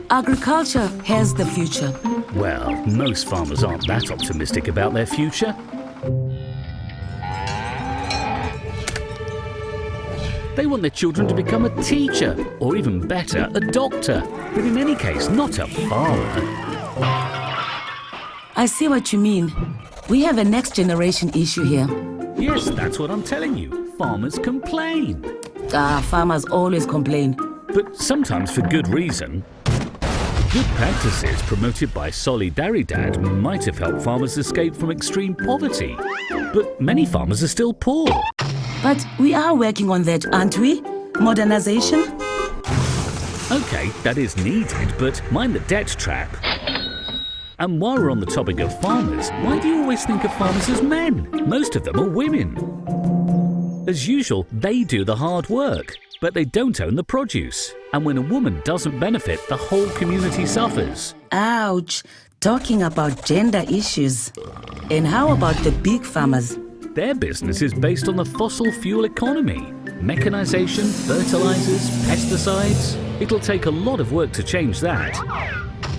Agriculture has the future. Well, most farmers aren't that optimistic about their future. They want their children to become a teacher, or even better, a doctor. But in any case, not a farmer. I see what you mean. We have a next generation issue here. Yes, that's what I'm telling you. Farmers complain. Farmers always complain. But sometimes for good reason. Good practices promoted by Solidaridad might have helped farmers escape from extreme poverty. But many farmers are still poor. But we are working on that, aren't we? Modernization? Okay, that is needed, but mind the debt trap. And while we're on the topic of farmers, why do you always think of farmers as men? Most of them are women. As usual, they do the hard work, but they don't own the produce. And when a woman doesn't benefit, the whole community suffers. Ouch! Talking about gender issues. And how about the big farmers? Their business is based on the fossil fuel economy. Mechanization, fertilizers, pesticides. It'll take a lot of work to change that.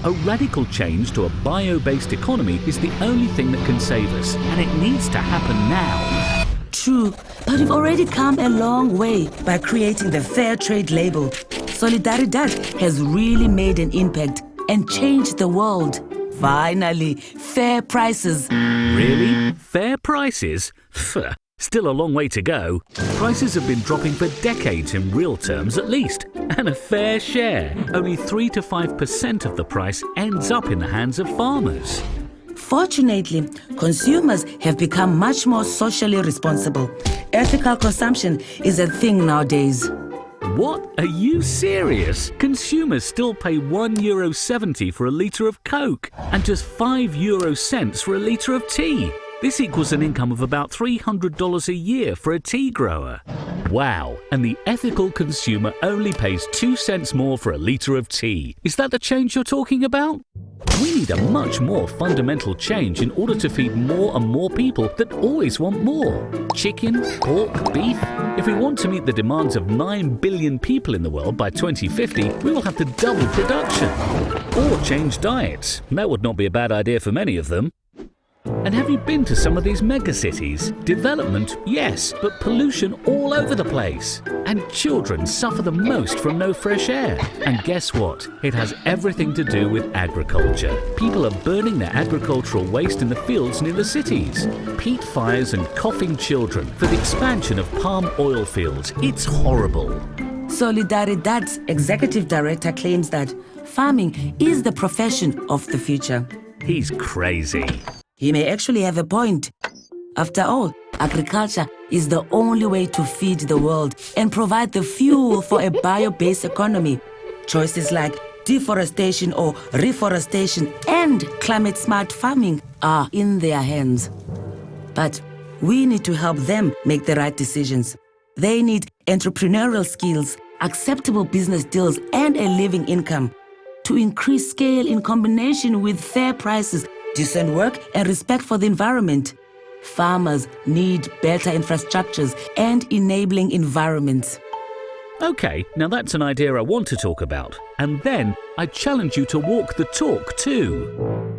A radical change to a bio-based economy is the only thing that can save us, and it needs to happen now. True, but we've already come a long way by creating the Fair Trade label. Solidaridad has really made an impact and changed the world. Finally, fair prices. Really? Fair prices? Pfft, still a long way to go. Prices have been dropping for decades in real terms at least. And a fair share. Only 3 to 5% of the price ends up in the hands of farmers. Fortunately, consumers have become much more socially responsible. Ethical consumption is a thing nowadays. What? Are you serious? Consumers still pay €1.70 for a litre of Coke and just 5 euro cents for a litre of tea. This equals an income of about $300 a year for a tea grower. Wow, and the ethical consumer only pays 2 cents more for a litre of tea. Is that the change you're talking about? We need a much more fundamental change in order to feed more and more people that always want more. Chicken, pork, beef. If we want to meet the demands of 9 billion people in the world by 2050, we will have to double production. Or change diets. That would not be a bad idea for many of them. And have you been to some of these megacities? Development, yes, but pollution all over the place. And children suffer the most from no fresh air. And guess what? It has everything to do with agriculture. People are burning their agricultural waste in the fields near the cities. Peat fires and coughing children for the expansion of palm oil fields. It's horrible. Solidaridad's executive director claims that farming is the profession of the future. He's crazy. He may actually have a point. After all, agriculture is the only way to feed the world and provide the fuel for a bio-based economy. Choices like deforestation or reforestation and climate-smart farming are in their hands. But we need to help them make the right decisions. They need entrepreneurial skills, acceptable business deals, and a living income. To increase scale in combination with fair prices, decent work, and respect for the environment. Farmers need better infrastructures and enabling environments. Okay, now that's an idea I want to talk about. And then I challenge you to walk the talk too.